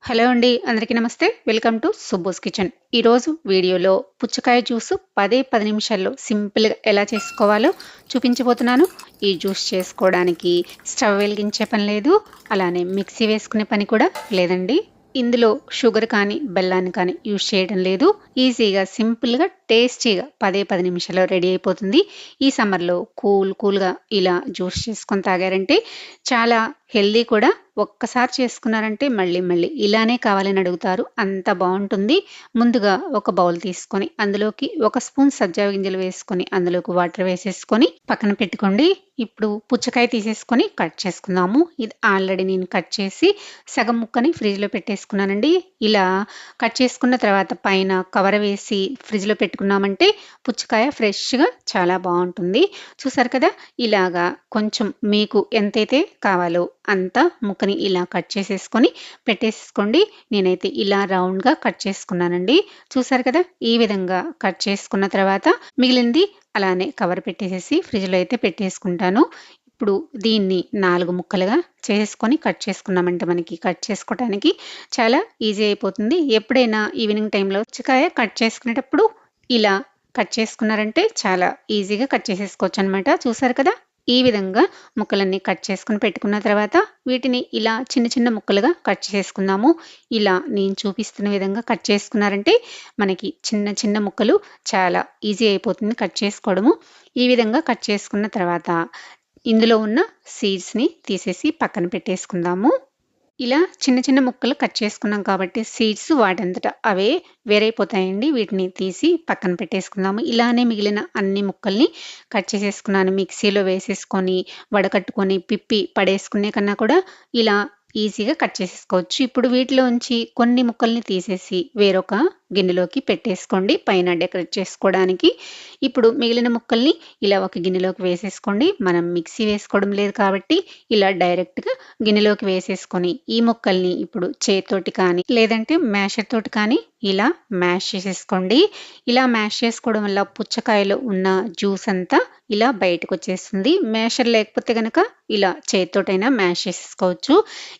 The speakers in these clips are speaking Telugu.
హలో అండి. అందరికీ నమస్తే. Welcome to Subbu's kitchen. ఈరోజు వీడియోలో పుచ్చకాయ జ్యూసు 10 నిమిషాల్లో సింపుల్‌గా ఎలా చేసుకోవాలో చూపించబోతున్నాను. ఈ జ్యూస్ చేసుకోవడానికి స్టవ్ వెలిగించే పని లేదు. అలానే మిక్సీ వేసుకునే పని కూడా లేదండి. ఇందులో షుగర్ కానీ, బెల్లాన్ని కానీ యూజ్ చేయడం లేదు. ఈజీగా, సింపుల్‌గా, టేస్టీగా 10 నిమిషాల్లో రెడీ అయిపోతుంది. ఈ సమ్మర్‌లో కూల్‌గా ఇలా జ్యూస్ చేసుకొని తాగారంటే చాలా హెల్తీ కూడా. ఒక్కసారి చేసుకున్నారంటే మళ్ళీ ఇలానే కావాలని అడుగుతారు. అంత బావుంటుంది. ముందుగా ఒక బౌల్ తీసుకొని అందులోకి 1 స్పూన్ సబ్జా గింజలు వేసుకొని అందులోకి వాటర్ వేసేసుకొని పక్కన పెట్టుకోండి. ఇప్పుడు పుచ్చకాయ తీసేసుకొని కట్ చేసుకుందాము. ఇది ఆల్రెడీ నేను కట్ చేసి సగం ముక్కని ఫ్రిడ్జ్‌లో పెట్టేసుకున్నానండి. ఇలా కట్ చేసుకున్న తర్వాత పైన కవర్ వేసి ఫ్రిడ్జ్‌లో పెట్టుకున్నామంటే పుచ్చకాయ ఫ్రెష్‌గా చాలా బావుంటుంది. చూసారు కదా! ఇలాగా కొంచెం మీకు ఎంతైతే కావాలో అంత ముక్కని ఇలా కట్ చేసేసుకొని పెట్టేసుకోండి. నేనైతే ఇలా రౌండ్‌గా కట్ చేసుకున్నానండి. చూసారు కదా! ఈ విధంగా కట్ చేసుకున్న తర్వాత మిగిలింది అలానే కవర్ పెట్టేసేసి ఫ్రిడ్జ్‌లో అయితే పెట్టేసుకుంటాను. ఇప్పుడు దీన్ని 4 ముక్కలుగా చేసుకొని కట్ చేసుకున్నామంటే మనకి కట్ చేసుకోవటానికి చాలా ఈజీ అయిపోతుంది. ఎప్పుడైనా ఈవినింగ్ టైంలో పుచ్చకాయ కట్ చేసుకునేటప్పుడు ఇలా కట్ చేసుకున్నారంటే చాలా ఈజీగా కట్ చేసేసుకోవచ్చనమాట. చూసారు కదా! ఈ విధంగా ముక్కలన్నీ కట్ చేసుకొని పెట్టుకున్న తర్వాత వీటిని ఇలా చిన్న ముక్కలుగా కట్ చేసుకుందాము. ఇలా నేను చూపిస్తున్న విధంగా కట్ చేసుకున్నారంటే మనకి చిన్న ముక్కలు చాలా ఈజీ అయిపోతుంది కట్ చేసుకోవడము. ఈ విధంగా కట్ చేసుకున్న తర్వాత ఇందులో ఉన్న సీడ్స్‌ని తీసేసి పక్కన పెట్టేసుకుందాము. ఇలా చిన్న ముక్కలు కట్ చేసుకున్నాం కాబట్టి సీడ్స్ వాటంతట అవే వేరైపోతాయండి. వీటిని తీసి పక్కన పెట్టేసుకుందాము. ఇలానే మిగిలిన అన్ని ముక్కల్ని కట్ చేసేసుకున్నాను. మిక్సీలో వేసేసుకొని, వడకట్టుకొని, పిప్పి పడేసుకునే కన్నా కూడా ఇలా ఈజీగా కట్ చేసేసుకోవచ్చు. ఇప్పుడు వీటిలోంచి కొన్ని ముక్కల్ని తీసేసి వేరొక గిన్నెలోకి పెట్టేసుకోండి పైన డెకరేట్ చేసుకోవడానికి. ఇప్పుడు మిగిలిన ముక్కల్ని ఇలా ఒక గిన్నెలోకి వేసేసుకోండి. మనం మిక్సీ వేసుకోవడం లేదు కాబట్టి ఇలా డైరెక్ట్‌గా గిన్నెలోకి వేసేసుకొని ఈ ముక్కల్ని ఇప్పుడు చేత్తోటి కానీ, లేదంటే మ్యాషర్ తోటి కానీ ఇలా మ్యాష్ చేసేసుకోండి. ఇలా మ్యాష్ చేసుకోవడం వల్ల పుచ్చకాయలో ఉన్న జ్యూస్ అంతా ఇలా బయటకొచ్చేస్తుంది. మ్యాషర్ లేకపోతే గనక ఇలా చేత్తోటైనా మ్యాష్ చేసేసుకోవచ్చు.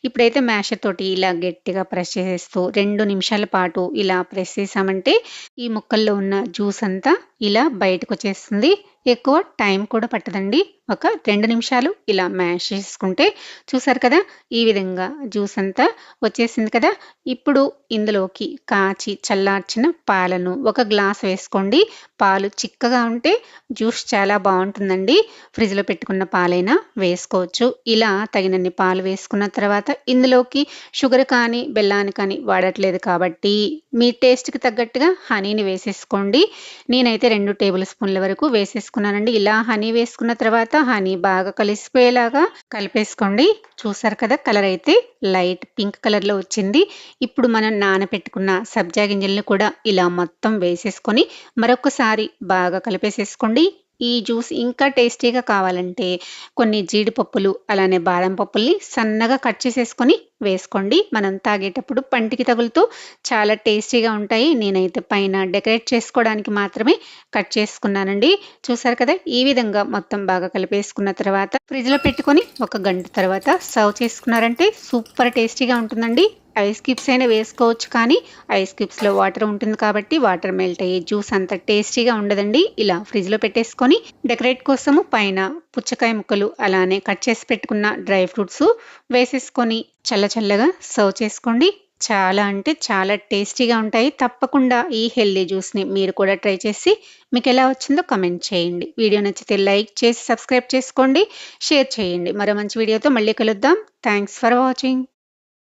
ఇప్పుడైతే మ్యాషర్ తోటి ఇలా గట్టిగా ప్రెస్ చేసేస్తూ 2 నిమిషాల పాటు ఇలా ప్రెస్ చేసామంటే ఈ ముక్కల్లో ఉన్న జ్యూస్ అంతా ఇలా బయటకొచ్చేస్తుంది. ఎక్కువ టైం కూడా పట్టదండి. ఒక 2 నిమిషాలు ఇలా మ్యాష్ చేసుకుంటే చూసారు కదా! ఈ విధంగా జ్యూస్ అంతా వచ్చేసింది కదా! ఇప్పుడు ఇందులోకి కాచి చల్లార్చిన పాలను ఒక గ్లాస్ వేసుకోండి. పాలు చిక్కగా ఉంటే జ్యూస్ చాలా బావుంటుందండి. ఫ్రిడ్జ్‌లో పెట్టుకున్న పాలైనా వేసుకోవచ్చు. ఇలా తగినన్ని పాలు వేసుకున్న తర్వాత ఇందులోకి షుగర్ కానీ, బెల్లాన్ని కానీ వాడట్లేదు కాబట్టి మీ టేస్ట్‌కి తగ్గట్టుగా హనీని వేసేసుకోండి. నేనైతే 2 టేబుల్ స్పూన్ల వరకు వేసేసుకున్నానండి. ఇలా హనీ వేసుకున్న తర్వాత హనీ బాగా కలిసిపోయేలాగా కలిపేసుకోండి. చూసారు కదా! కలర్ అయితే లైట్ పింక్ కలర్‌లో వచ్చింది. ఇప్పుడు మనం నానబెట్టుకున్న సబ్జా గింజలను కూడా ఇలా మొత్తం వేసేసుకొని మరొకసారి బాగా కలిపేసేసుకోండి. ఈ జ్యూస్ ఇంకా టేస్టీగా కావాలంటే కొన్ని జీడిపప్పులు, అలానే బాదం పప్పుల్ని సన్నగా కట్ చేసేసుకొని వేసుకోండి. మనం తాగేటప్పుడు పంటికి తగులుతూ చాలా టేస్టీగా ఉంటాయి. నేనైతే పైన డెకరేట్ చేసుకోవడానికి మాత్రమే కట్ చేసుకున్నానండి. చూసారు కదా! ఈ విధంగా మొత్తం బాగా కలిపేసుకున్న తర్వాత ఫ్రిడ్జ్‌లో పెట్టుకొని ఒక గంట తర్వాత సర్వ్ చేసుకున్నారంటే సూపర్ టేస్టీగా ఉంటుందండి. ఐస్ క్యూబ్స్ అయినా వేసుకోవచ్చు కానీ ఐస్ క్యూబ్స్‌లో వాటర్ ఉంటుంది కాబట్టి వాటర్ మెల్ట్ అయ్యి జ్యూస్ అంత టేస్టీగా ఉండదండి. ఇలా ఫ్రిడ్జ్‌లో పెట్టేసుకొని డెకరేట్ కోసము పైన పుచ్చకాయ ముక్కలు అలానే కట్ చేసి పెట్టుకున్న డ్రై ఫ్రూట్స్ వేసేసుకొని చల్లగా సర్వ్ చేసుకోండి. చాలా అంటే చాలా టేస్టీగా ఉంటాయి. తప్పకుండా ఈ హెల్తీ జ్యూస్‌ని మీరు కూడా ట్రై చేసి మీకెలా వచ్చిందో కామెంట్ చేయండి. వీడియో నచ్చితే లైక్ చేసి సబ్స్క్రైబ్ చేసుకోండి. షేర్ చేయండి. మరో మంచి వీడియోతో మళ్ళీ కలుద్దాం. Thanks for watching.